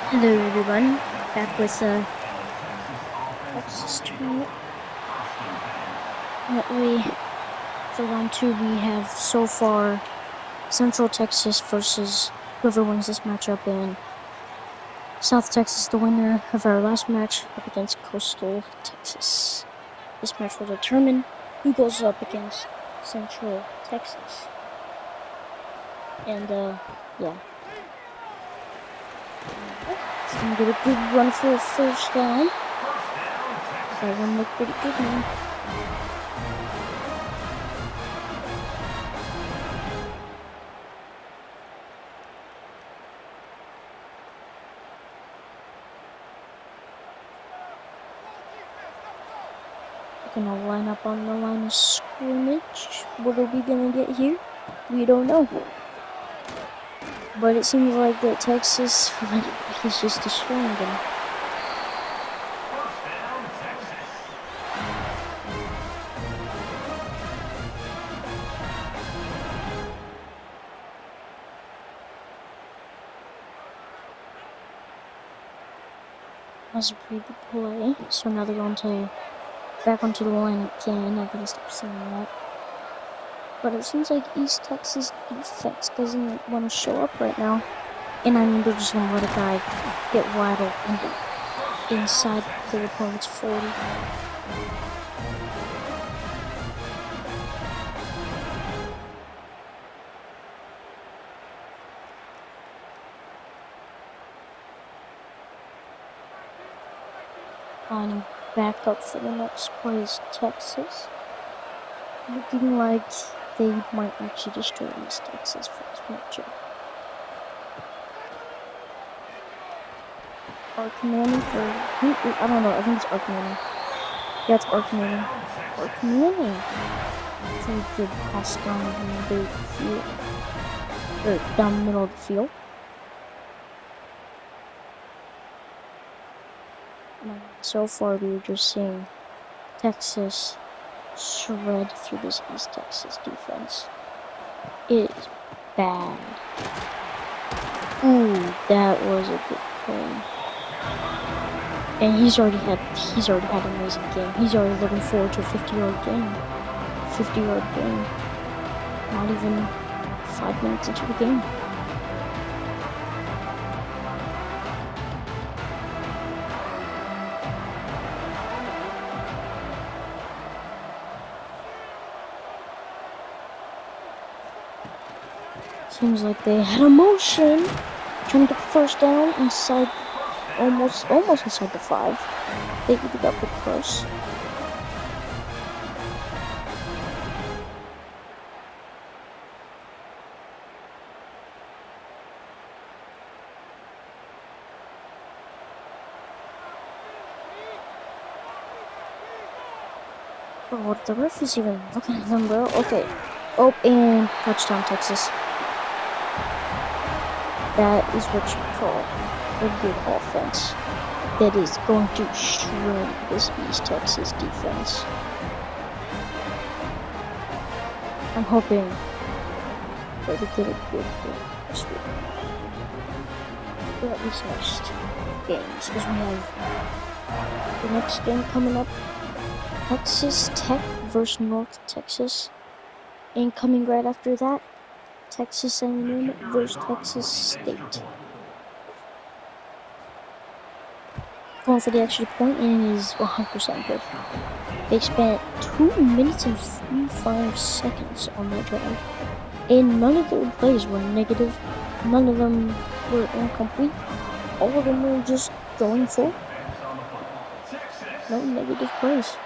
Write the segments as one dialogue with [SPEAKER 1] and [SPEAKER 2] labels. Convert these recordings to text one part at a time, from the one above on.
[SPEAKER 1] Hello everyone, back with Texas tournament. For round 2 we have so far Central Texas versus whoever wins this matchup, and South Texas, the winner of our last match, up against Coastal Texas. This match will determine who goes up against Central Texas. And yeah. It's gonna get a good run for a first down. That one looked pretty good, man. Gonna line up on the line of scrimmage. What are we gonna get here? We don't know. But it seems like that Texas is just destroying them. That was a pretty good play. So now they're going to back onto the line again. I gotta stop saying that. But it seems like East Texas defense doesn't want to show up right now. And I mean, they're just gonna let a guy get wide open inside their opponent's 40. Lining back up for the next play is Texas. Looking like they might actually destroy East Texas for this matchup. Ark Manning, I don't know, I think it's Ark Manning. Yeah, it's Ark Manning. Ark Manning! Pretty good pass down the field. Or down the middle of the field. So far, we're just seeing Texas shred through this East Texas defense. It is bad. Ooh, that was a good play. And he's already had an amazing game. He's already looking forward to a 50-yard game. 50-yard game. Not even 5 minutes into the game. Seems like they had a motion. Trying to get the first down inside, almost inside the 5. They got pretty close. Oh, what the ref is even looking at them, bro? Okay. Oh, and touchdown, Texas. That is what you call a good offense. That is going to shred this East Texas defense. I'm hoping that we get a good game this week. Or at least next games, because we have the next game coming up. Texas Tech versus North Texas. And coming right after that, Texas A&M versus Texas State. Going for the extra point, and it is 100% good. They spent 2 minutes and 35 seconds on that drive, and none of their plays were negative. None of them were incomplete. All of them were just going full. No negative plays.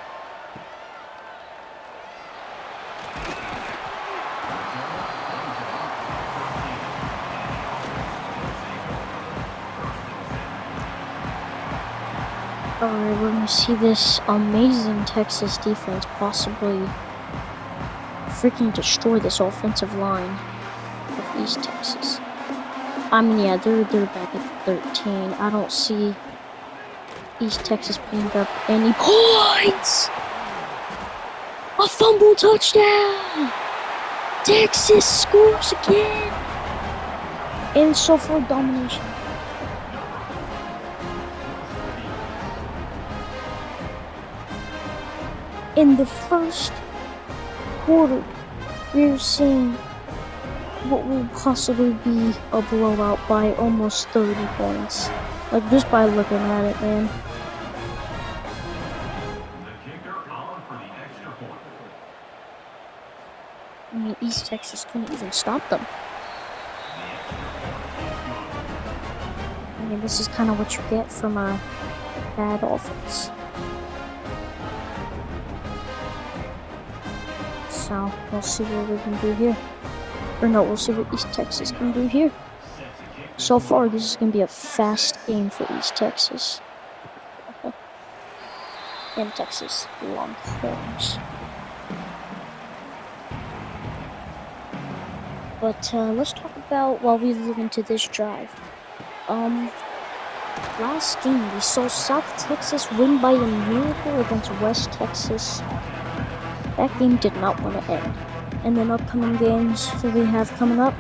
[SPEAKER 1] Alright, we're gonna see this amazing Texas defense possibly freaking destroy this offensive line of East Texas. I mean, yeah, they're back at 13. I don't see East Texas putting up any points. A fumble touchdown. Texas scores again. And so for domination. In the first quarter, we're seeing what will possibly be a blowout by almost 30 points. Like, just by looking at it, man. I mean, East Texas couldn't even stop them. I mean, this is kind of what you get from a bad offense. So, we'll see what we can do here. Or no, we'll see what East Texas can do here. So far, this is going to be a fast game for East Texas. And Texas Longhorns. But let's talk about while we look into this drive. Last game we saw South Texas win by a miracle against West Texas. That game did not want to end. And then upcoming games that we have coming up,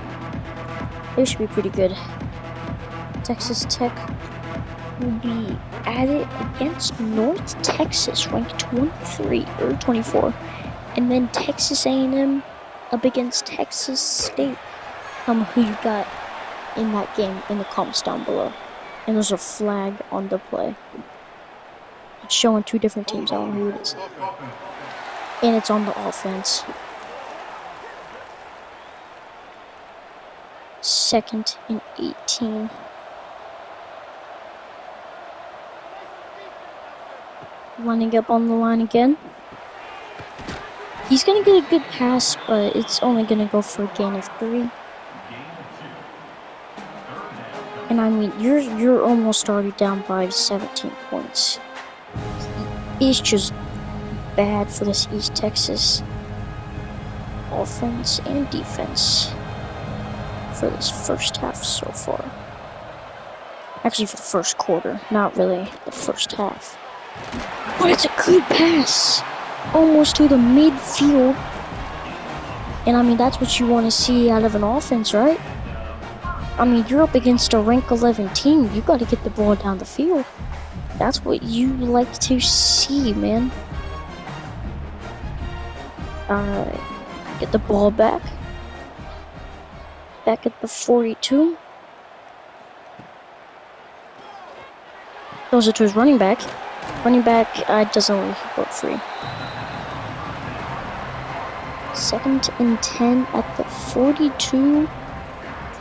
[SPEAKER 1] they should be pretty good. Texas Tech will be at it against North Texas, ranked 23 or 24, and then Texas A&M up against Texas State. Who you got in that game in the comments down below. And there's a flag on the play. It's showing two different teams. I don't know who it is. And it's on the offense. 2nd and 18. Lining up on the line again. He's gonna get a good pass, but it's only gonna go for a gain of 3. And I mean, you're almost already down by 17 points. It's just bad for this East Texas offense and defense for this first half so far. Actually, for the first quarter, not really the first half. But it's a good pass, almost to the midfield. And I mean, that's what you want to see out of an offense, right? I mean, you're up against a rank 11 team. You got to get the ball down the field. That's what you like to see, man. Alright. Get the ball back. Back at the 42. Throws it to his running back. Running back doesn't let him go free. 2nd and 10 at the 42.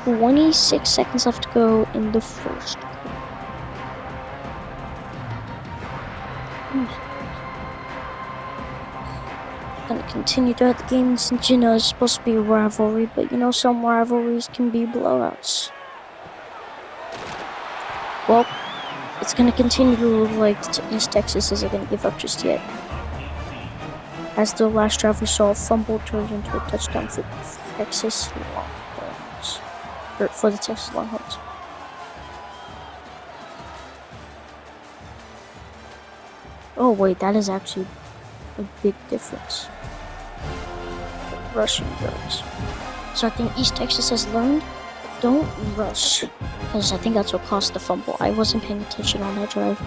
[SPEAKER 1] 26 seconds left to go in the first quarter. Gonna continue throughout the game since, you know, it's supposed to be a rivalry, but you know, some rivalries can be blowouts. Well, it's gonna continue to look like East Texas isn't gonna give up just yet. As the last drive we saw, a fumble turned into a touchdown for Texas Longhorns. Or for the Texas Longhorns. Oh wait, that is actually a big difference. Rushing yards. So I think East Texas has learned, don't rush. Because I think that's what caused the fumble. I wasn't paying attention on that drive.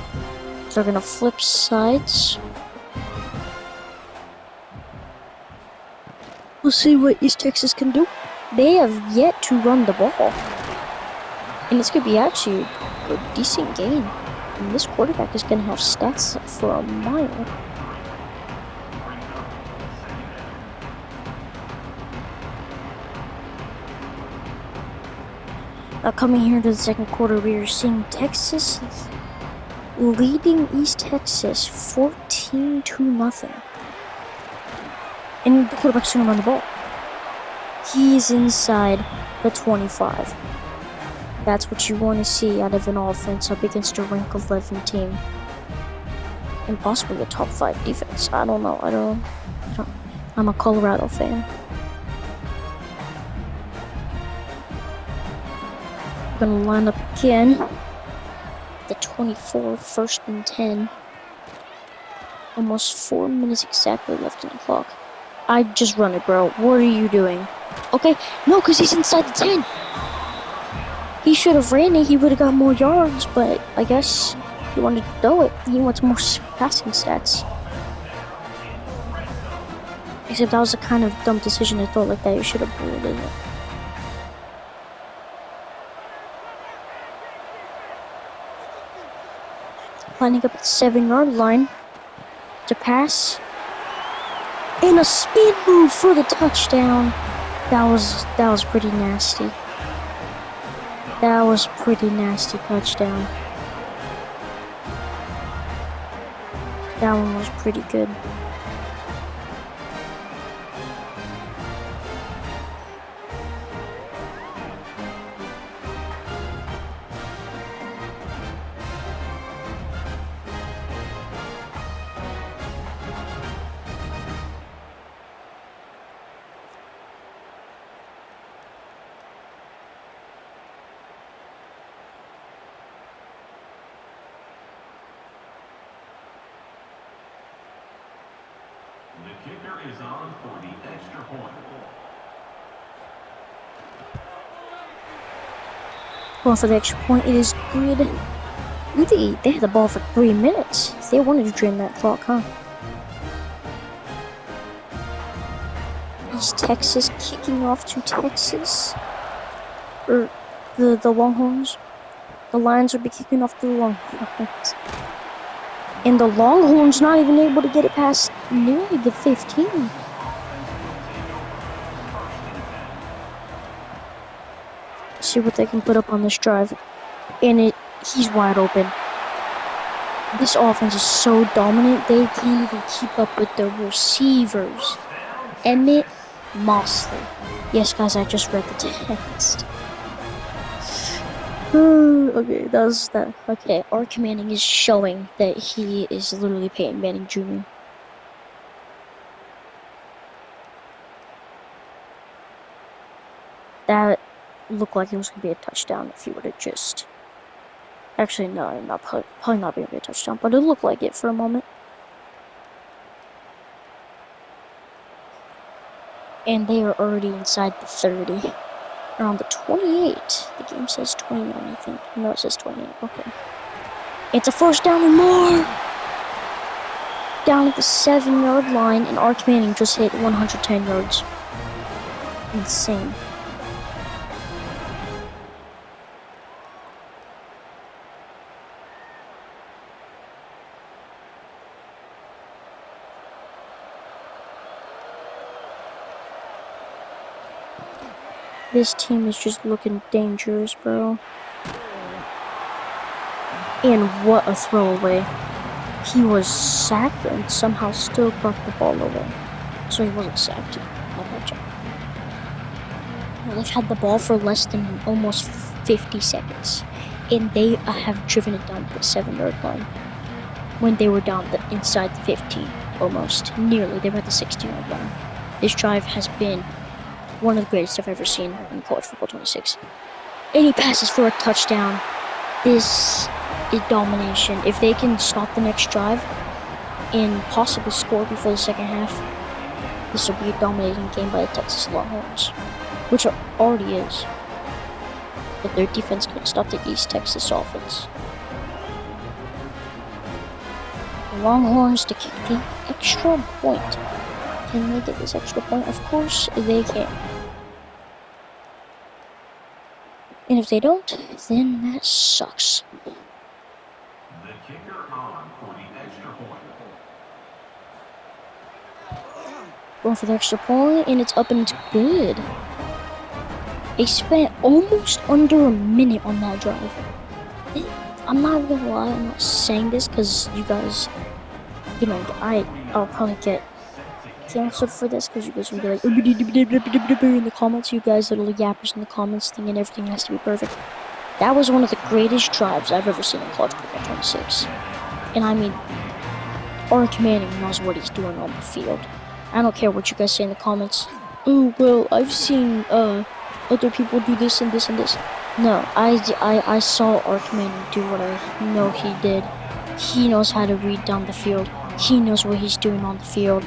[SPEAKER 1] So they're gonna flip sides. We'll see what East Texas can do. They have yet to run the ball. And it's going to be actually a decent game. And this quarterback is going to have stats for a mile. Now coming here to the second quarter, we are seeing Texas leading East Texas 14-0. And the quarterback's going to run the ball. He's inside the 25. That's what you want to see out of an offense up against a rank 11 team. And possibly a top 5 defense. I don't know. I'm a Colorado fan. Gonna line up again. the 24, 1st and 10. Almost 4 minutes exactly left on the clock. I'd just run it, bro. What are you doing? Okay, no, because he's inside the 10. He should have ran it. He would have got more yards, but I guess he wanted to throw it. He wants more passing stats. Except that was a kind of dumb decision to throw it like that. You should have pulled it. Lining up at the 7-yard line to pass. And a speed move for the touchdown. That was pretty nasty. That was pretty nasty touchdown. That one was pretty good.
[SPEAKER 2] The kicker is on for the extra point.
[SPEAKER 1] Going for the extra point, it is good. They had the ball for 3 minutes. They wanted to drain that clock, huh? Is Texas kicking off to Texas? Or the Longhorns? The Lions would be kicking off to the Longhorns. And the Longhorns not even able to get it past nearly the 15. See what they can put up on this drive. And he's wide open. This offense is so dominant, they can't even keep up with the receivers. Emmett Mosley. Yes, guys, I just read the text. Okay, that was that. Okay, Arch Manning is showing that he is literally Peyton Manning Jr. That looked like it was going to be a touchdown if he would have just... Actually, no, probably not going to be a touchdown, but it looked like it for a moment. And they are already inside the 30. Around the 28. The game says 29, I think. No, it says 28. Okay. It's a first down and more! Down at the 7-yard line, and Arch Manning just hit 110 yards. Insane. This team is just looking dangerous, bro. And what a throwaway. He was sacked and somehow still got the ball away. So he wasn't sacked. Not that job. Well, they've had the ball for less than almost 50 seconds. And they have driven it down to the 7-yard line. When they were down inside the 15, almost. Nearly. They were at the 16-yard line. This drive has been one of the greatest I've ever seen in College Football 26. And he passes for a touchdown. This is domination. If they can stop the next drive and possibly score before the second half, this will be a dominating game by the Texas Longhorns, which it already is. But their defense couldn't stop the East Texas offense. The Longhorns to kick the extra point. Can they get this extra point? Of course they can. And if they don't, then that sucks.
[SPEAKER 2] The kicker on for the extra point.
[SPEAKER 1] Going for the extra point, and it's up and it's good. They spent almost under a minute on that drive. I'm not gonna lie, I'm not saying this because you guys, you know, I'll probably get canceled for this because you guys will be like in the comments. You guys little yappers in the comments thinking everything has to be perfect. That was one of the greatest drives I've ever seen in College Football 26. And I mean, Arch Manning knows what he's doing on the field. I don't care what you guys say in the comments. Oh, well, I've seen other people do this and this and this. No, I saw Arkman do what I know he did. He knows how to read down the field. He knows what he's doing on the field.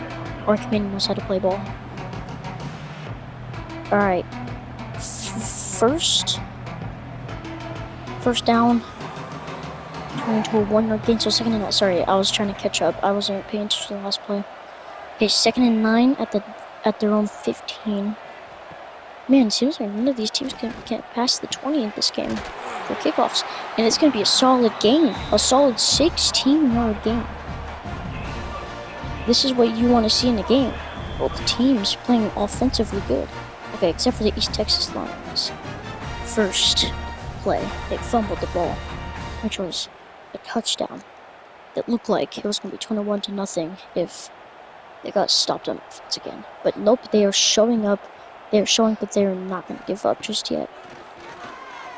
[SPEAKER 1] Arkman knows how to play ball. Alright. First down. Turn into a 1-yard gain. So 2nd and 9. Sorry, I was trying to catch up. I wasn't paying attention to the last play. Okay, 2nd and 9 at their own 15. Man, it seems like none of these teams can't pass the 20 in this game for kickoffs. And it's going to be a solid game. A solid 16-yard game. This is what you want to see in a game. Both teams playing offensively good. Okay, except for the East Texas Lions. First play, they fumbled the ball, which was a touchdown. That looked like it was going to be 21-0 if they got stopped on offense again. But nope, they are showing up. They're showing that they're not going to give up just yet.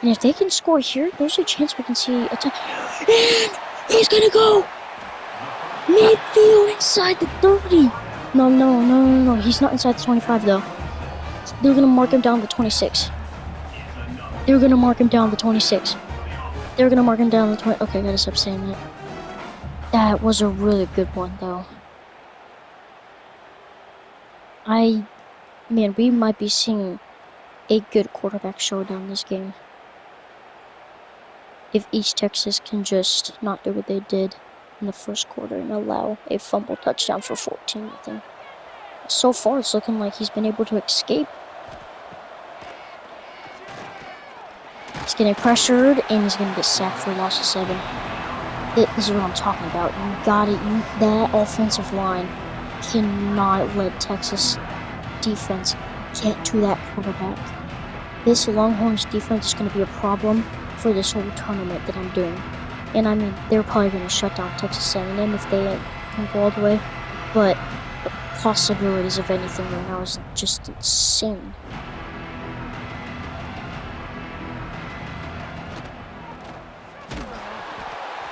[SPEAKER 1] And if they can score here, there's a chance we can see a touchdown. And he's going to go midfield inside the 30. No. He's not inside the 25, though. They're going to mark him down the 26. They're going to mark him down the 26. They're going to mark him down the 20. Okay, I gotta stop saying that. That was a really good one, though. Man, we might be seeing a good quarterback showdown this game. If East Texas can just not do what they did in the first quarter and allow a fumble touchdown for 14, I think. So far, it's looking like he's been able to escape. He's getting pressured, and he's going to get sacked for a loss of 7. This is what I'm talking about. You got it. That offensive line cannot let Texas defense get to that quarterback. This Longhorns defense is going to be a problem for this whole tournament that I'm doing. And I mean, they're probably going to shut down Texas A&M if they can go all the way. But the possibilities of anything right now is just insane.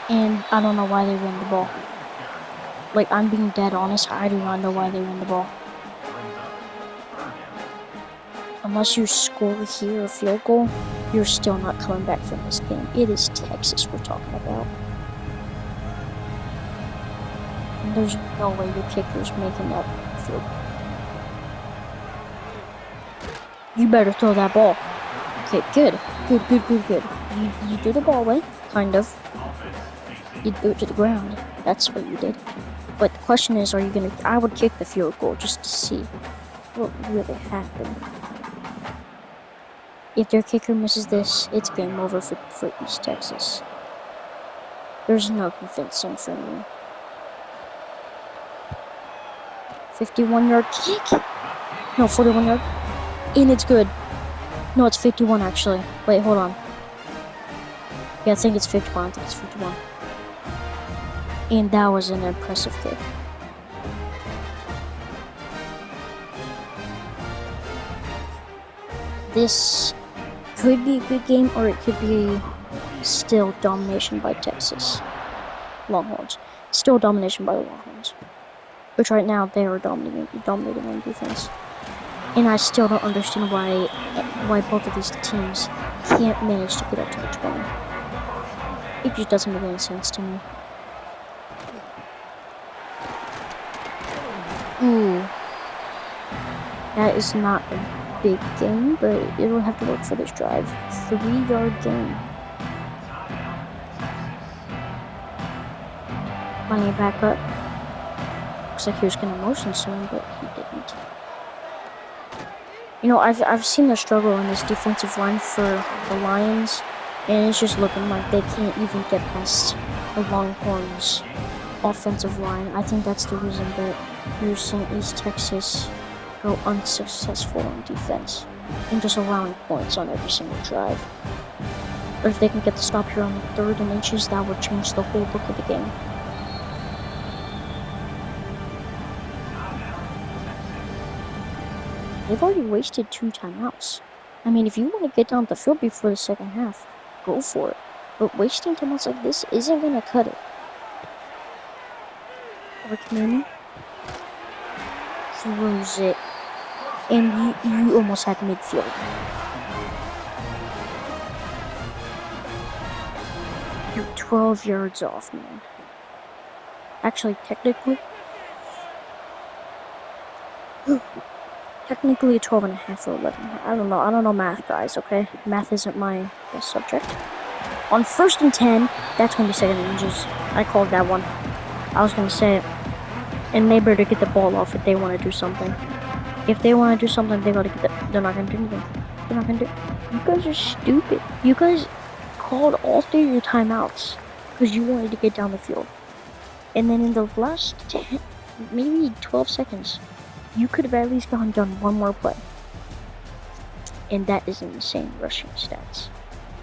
[SPEAKER 1] And I don't know why they ran the ball. Like, I'm being dead honest, I do not know why they ran the ball. Unless you score here a field goal, you're still not coming back from this game. It is Texas we're talking about. And there's no way your kicker's making that field goal. You better throw that ball. Okay, good. You threw the ball away, kind of. You threw it to the ground. That's what you did. But the question is, are you gonna... I would kick the field goal just to see what really happened. If their kicker misses this, it's game over for East Texas. There's no convincing for me. 51-yard kick? No, 41-yard. And it's good. No, it's 51 actually. Wait, hold on. Yeah, I think it's 51. I think it's 51. And that was an impressive kick. This could be a good game, or it could be still domination by Texas Longhorns. Still domination by the Longhorns. Which right now, they are dominating on defense. And I still don't understand why both of these teams can't manage to get up to the 20. It just doesn't make any sense to me. Ooh. That is not a big game, but it'll have to work for this drive. 3-yard gain. Lining it back up. Looks like he was going to motion soon, but he didn't. You know, I've seen the struggle in this defensive line for the Lions, and it's just looking like they can't even get past the Longhorns offensive line. I think that's the reason that you're seeing East Texas go unsuccessful on defense and just allowing points on every single drive. But if they can get the stop here on the 3rd and inches, that would change the whole look of the game. They've already wasted 2 timeouts. I mean, if you want to get down the field before the second half, go for it. But wasting timeouts like this isn't going to cut it. Arkman throws it, and you almost had midfield. You're 12 yards off, man. Actually, technically, 12 and a half or 11. I don't know math, guys, okay? Math isn't my best subject. On 1st and 10, that's gonna be second and inches. I called that one. I was gonna say it. And they better get the ball off if they want to do something. If they want to do something, they gotta get they're not gonna do anything. They're not gonna do. You guys are stupid. You guys called all 3 of your timeouts because you wanted to get down the field. And then in the last 10, maybe 12 seconds, you could have at least gone done one more play. And that is insane rushing stats.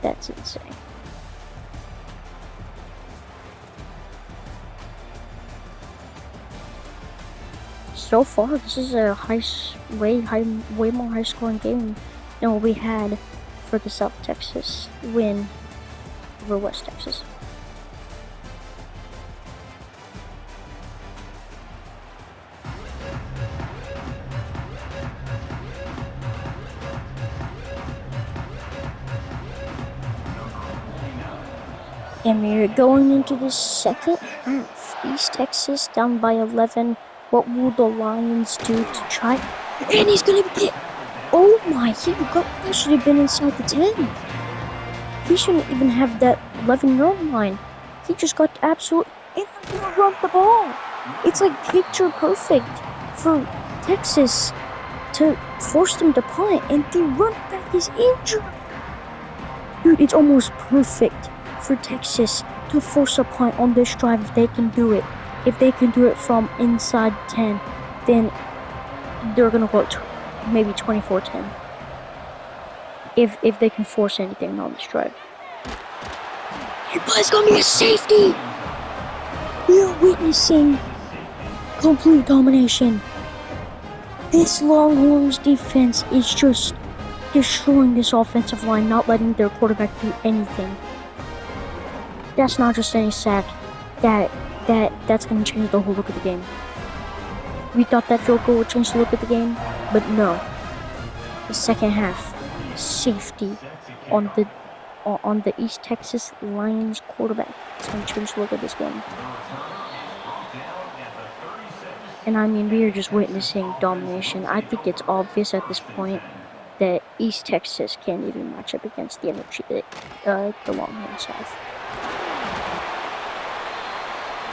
[SPEAKER 1] That's insane. So far, this is a way more high-scoring game than what we had for the South Texas win over West Texas. And we're going into the second half. East Texas down by 11. What will the Lions do to try? And he's gonna get. Oh my! That should have been inside the 10. He shouldn't even have that 11-yard line. He just got absolute. And they're gonna run the ball. It's like picture perfect for Texas to force them to punt, and the run back is injured. Dude, it's almost perfect for Texas to force a punt on this drive if they can do it. If they can do it from inside 10, then they're gonna go maybe 24-10. If they can force anything on this drive. But it's gonna be a safety! We are witnessing complete domination. This Longhorns defense is just destroying this offensive line, not letting their quarterback do anything. That's not just any sack. That's gonna change the whole look of the game. We thought that field goal would change the look of the game, but no. The second half, safety on the East Texas Lions quarterback. It's gonna change the look of this game. And I mean, we are just witnessing domination. I think it's obvious at this point that East Texas can't even match up against the energy that the Longhorns have.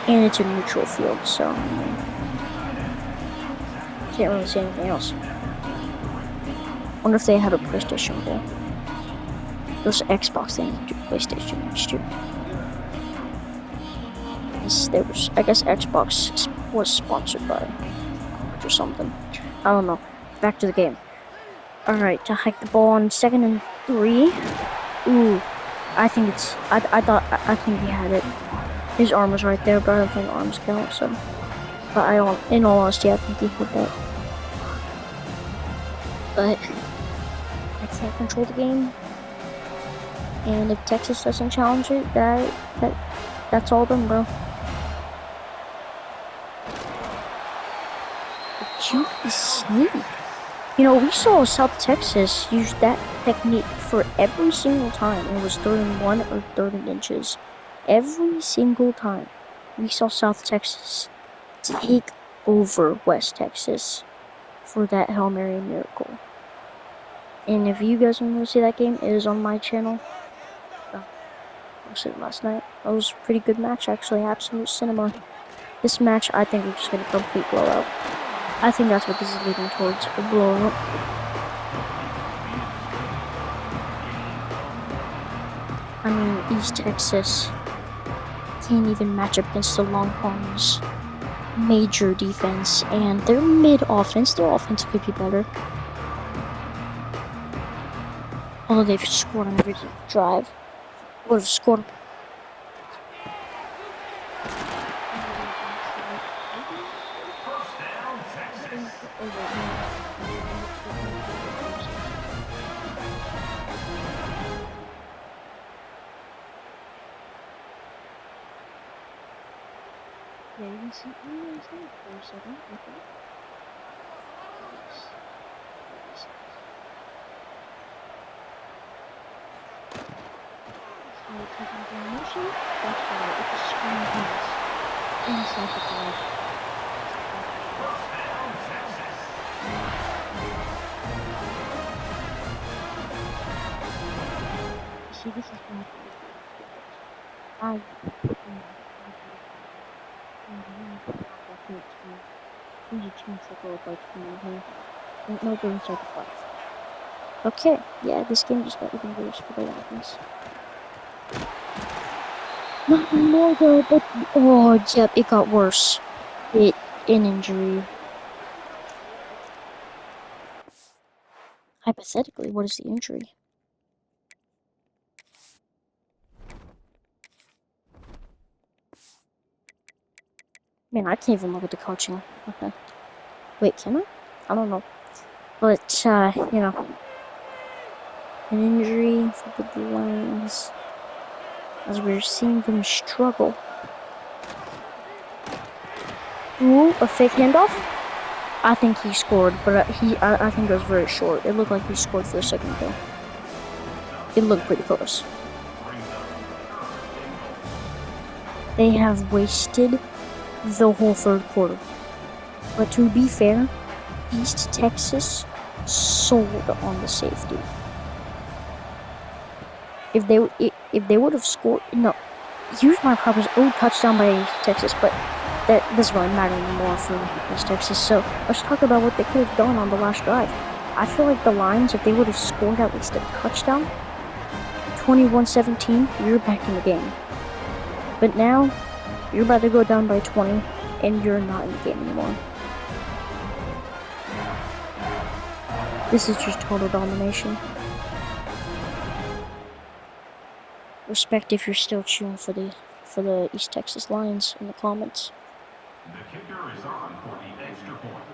[SPEAKER 1] And it's a neutral field, so can't really say anything else. Wonder if they have a PlayStation Bowl. Those Xbox things do PlayStation next year. I guess Xbox was sponsored by or something. I don't know. Back to the game. Alright, to hike the ball on 2nd and 3. Ooh, I think he had it. His arm was right there, but I don't think arms count, so. But in all honesty, I think he hit that. But I can't control the game. And if Texas doesn't challenge it, that's all done, bro. The juke is sneak. You know, we saw South Texas use that technique for every single time. It was 3rd and 1 or 3rd and inches. Every single time we saw South Texas take over West Texas for that Hail Mary miracle. And if you guys want to see that game, it is on my channel. I watched it last night. That was a pretty good match, actually. Absolute cinema. This match, I think we're just going to complete blowout. I think that's what this is leading towards, a blowout. I mean, East Texas can't even match up against the Longhorns' major defense, and their mid-offense, their offense could be better. Although they've scored on every drive. Would have scored. Yeah, you can see it for a second, okay. why it takes on motion. That's why it's a screen pass inside the 5. You see, this is why I there's a chance to go by 20. No go inside the 5. Okay, yeah, this game just got even worse for the Lions. Not anymore though, but oh, yep, it got worse. An injury. Hypothetically, what is the injury? Man, I can't even look at the coaching. Okay. Wait, can I? I don't know. But, you know, an injury for the Blue Lions as we're seeing them struggle. Ooh, a fake handoff? I think he scored, but I think it was very short. It looked like he scored for a second though. It looked pretty close. They have wasted the whole third quarter. But to be fair, East Texas sold on the safety. If they would have scored, no, here's my problem: touchdown by Texas, but that doesn't really matter anymore for East Texas. So let's talk about what they could have done on the last drive. I feel like the Lions, if they would have scored at least a touchdown, 21-17, you're back in the game. But now, you're about to go down by 20, and you're not in the game anymore. This is just total domination. Respect if you're still cheering for the East Texas Lions in the comments.
[SPEAKER 2] The kicker is on for the extra point.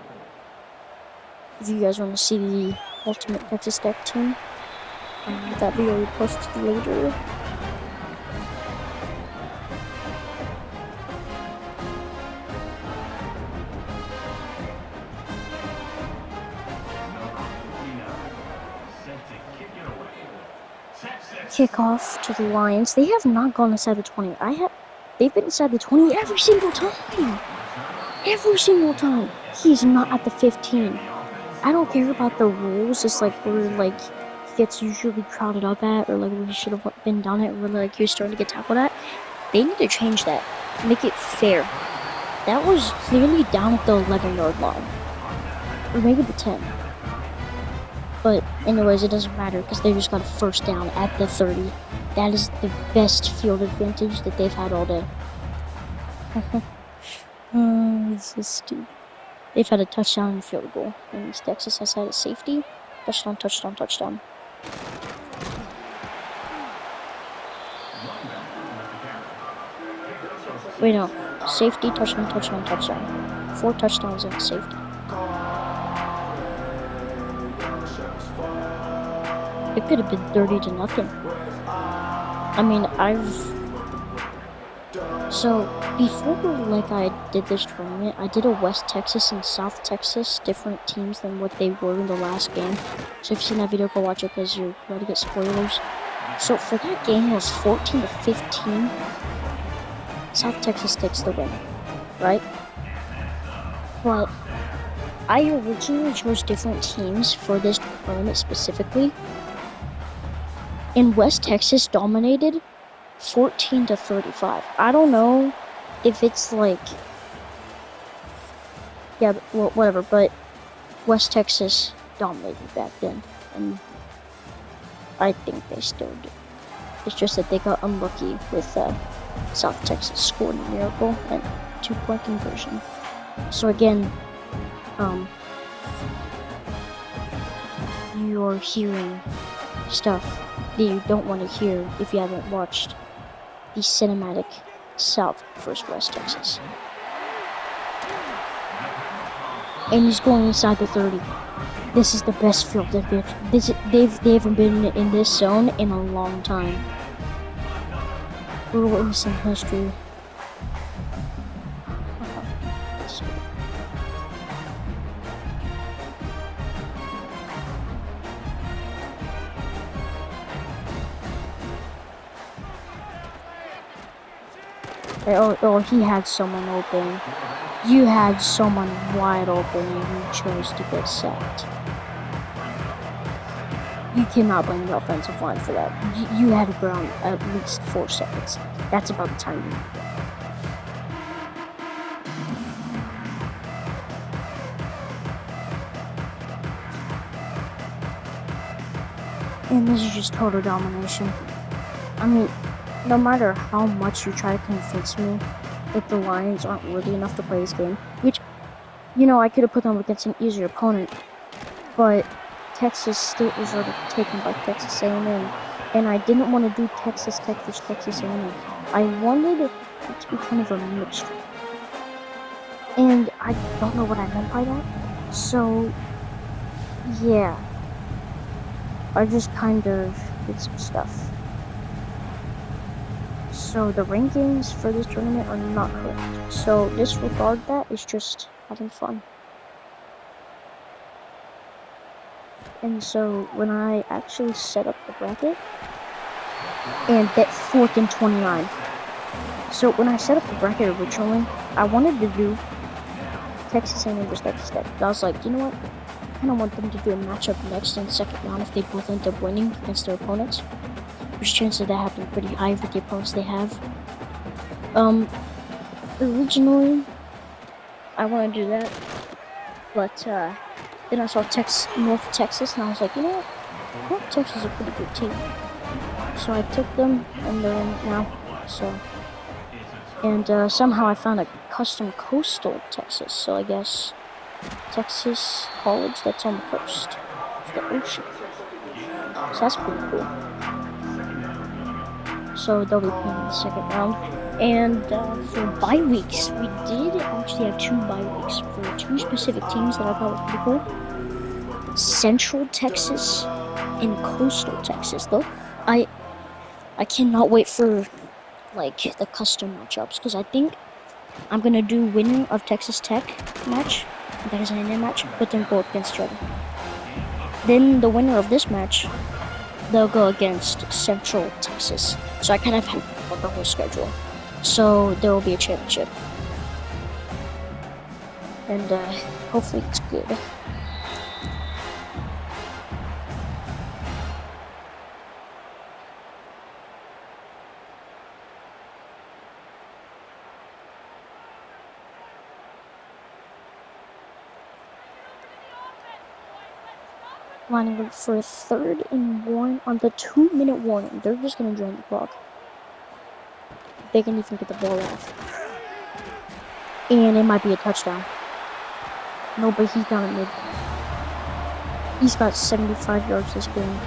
[SPEAKER 1] If you guys want to see the Ultimate Texas Tech team, that video will be posted later. Kickoff to the Lions. They have not gone inside the 20. They've been inside the 20 every single time. Every single time. He's not at the 15. I don't care about the rules. It's like where like he gets usually crowded up at, or like where he should have been down at, where like he was starting to get tackled at. They need to change that. Make it fair. That was clearly down at the 11-yard line, or maybe the 10. But anyways, it doesn't matter because they just got a first down at the 30. That is the best field advantage that they've had all day. This is stupid. They've had a touchdown and field goal, and East Texas has had a safety. Touchdown, touchdown, touchdown. Wait, no. Safety, touchdown, touchdown, touchdown. 4 touchdowns and a safety. It could have been 30-0. I mean, so before like I did this tournament, I did a West Texas and South Texas, different teams than what they were in the last game. So if you've seen that video, go watch it because you're about to get spoilers. So for that game, it was 14-15. South Texas takes the win, right? But I originally chose different teams for this tournament specifically. And West Texas dominated 14-35. I don't know if it's like, yeah, well, whatever, but West Texas dominated back then, and I think they still do. It's just that they got unlucky with South Texas scoring a miracle and 2-point conversion. So again, you're hearing stuff that you don't want to hear if you haven't watched the cinematic South vs. West Texas. And he's going inside the 30. This is the best field they've been. They haven't been in this zone in a long time. We're witnessing history. Oh, he had someone open. You had someone wide open and you chose to get sacked. You cannot blame the offensive line for that. You had to ground at least 4 seconds. That's about the time you need it. And this is just total domination. I mean, no matter how much you try to convince me that the Lions aren't worthy enough to play this game, which, you know, I could have put them against an easier opponent, but Texas State was already taken by Texas A&M, and I didn't want to do Texas Tech versus Texas A&M. I wanted it to be kind of a mixture, and I don't know what I meant by that, so, yeah. I just kind of did some stuff. So the rankings for this tournament are not correct. So disregard that, it's just having fun. And so when I actually set up the bracket, and that 4th and 29. So when I set up the bracket originally, I wanted to do Texas A&M versus Texas Tech. But I was like, you know what? I kind of want them to do a matchup next in the second round if they both end up winning against their opponents. Which chances of that happening pretty high with the opponents they have. Originally, I want to do that, but then I saw North Texas, and I was like, you know what? North Texas is a pretty good team. So I took them, and they're in it now. So, and somehow I found a custom coastal Texas. So I guess Texas college that's on the coast of the ocean. So that's pretty cool. So they'll be playing in the second round. And for bye weeks, we did actually have 2 bye weeks for 2 specific teams that I thought was pretty cool. Central Texas and Coastal Texas. Though I cannot wait for like the custom matchups because I think I'm gonna do winner of Texas Tech match, Texas A&M match, put them both against each other. Then the winner of this match, they'll go against Central Texas. So I kind of have the whole schedule. So there will be a championship. And hopefully it's good. Lining up for a 3rd and 1 on the 2-minute warning. They're just gonna drain the clock. They can even get the ball off. And it might be a touchdown. No, but he's down at mid. He's got 75 yards this game.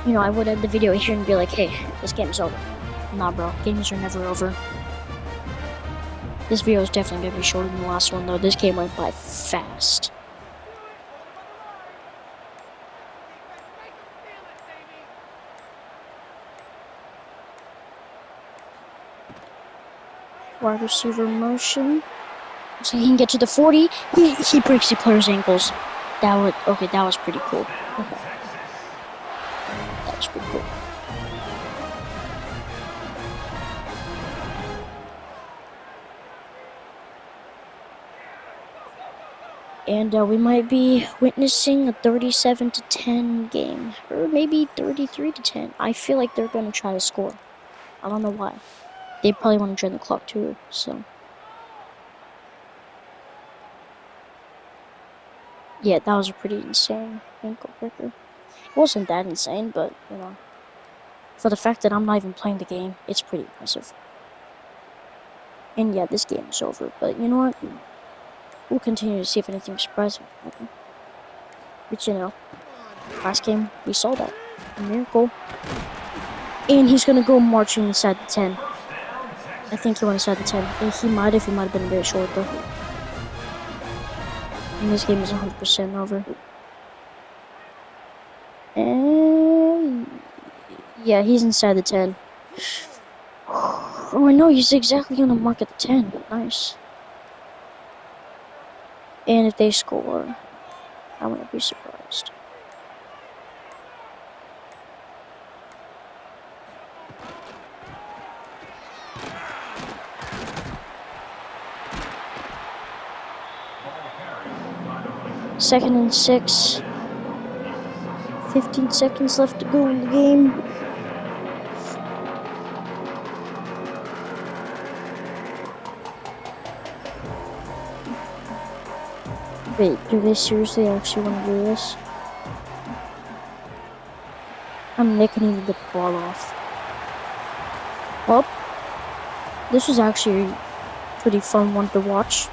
[SPEAKER 1] You know, I would end the video here and be like, hey, this game's over. Nah, bro. Games are never over. This video is definitely going to be shorter than the last one, though. This game went by fast. Wide receiver motion. So he can get to the 40. He breaks the player's ankles. That was pretty cool. Okay. That was pretty cool. And we might be witnessing a 37-10 game, or maybe 33-10. I feel like they're gonna try to score. I don't know why. They probably want to drain the clock too, so. Yeah, that was a pretty insane ankle breaker. It wasn't that insane, but, you know, for the fact that I'm not even playing the game, it's pretty impressive. And yeah, this game is over, but you know what? We'll continue to see if anything surprising can happen. But you know, last game, we saw that. A miracle. And he's gonna go marching inside the 10. I think he went inside the 10. And he might have been a bit short though. And this game is 100% over. And yeah, he's inside the 10. Oh, I know, he's exactly on the mark at the 10. Nice. And if they score, I wouldn't be surprised. 2nd and 6. 15 seconds left to go in the game. Wait, do they seriously actually want to do this? Nick can even get the ball off. Well, this was actually a pretty fun one to watch.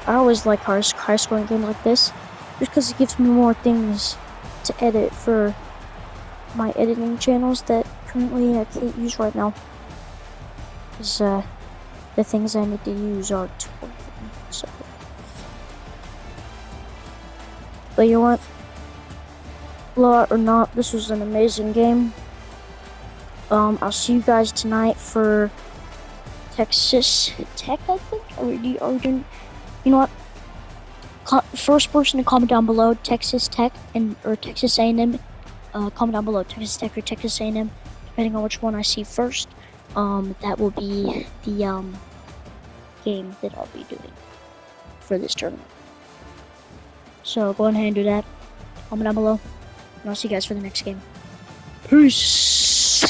[SPEAKER 1] I always like high-scoring games like this, just because it gives me more things to edit for my editing channels that currently I can't use right now. Because the things I need to use aren't working, so. But you know what? Blowout or not, this was an amazing game. I'll see you guys tonight for Texas Tech, I think? You know what? First person to comment down below, Texas Tech or Texas A&M. Comment down below, Texas Tech or Texas A&M, depending on which one I see first. That will be the game that I'll be doing for this tournament. So go ahead and do that. Comment down below, and I'll see you guys for the next game. Peace.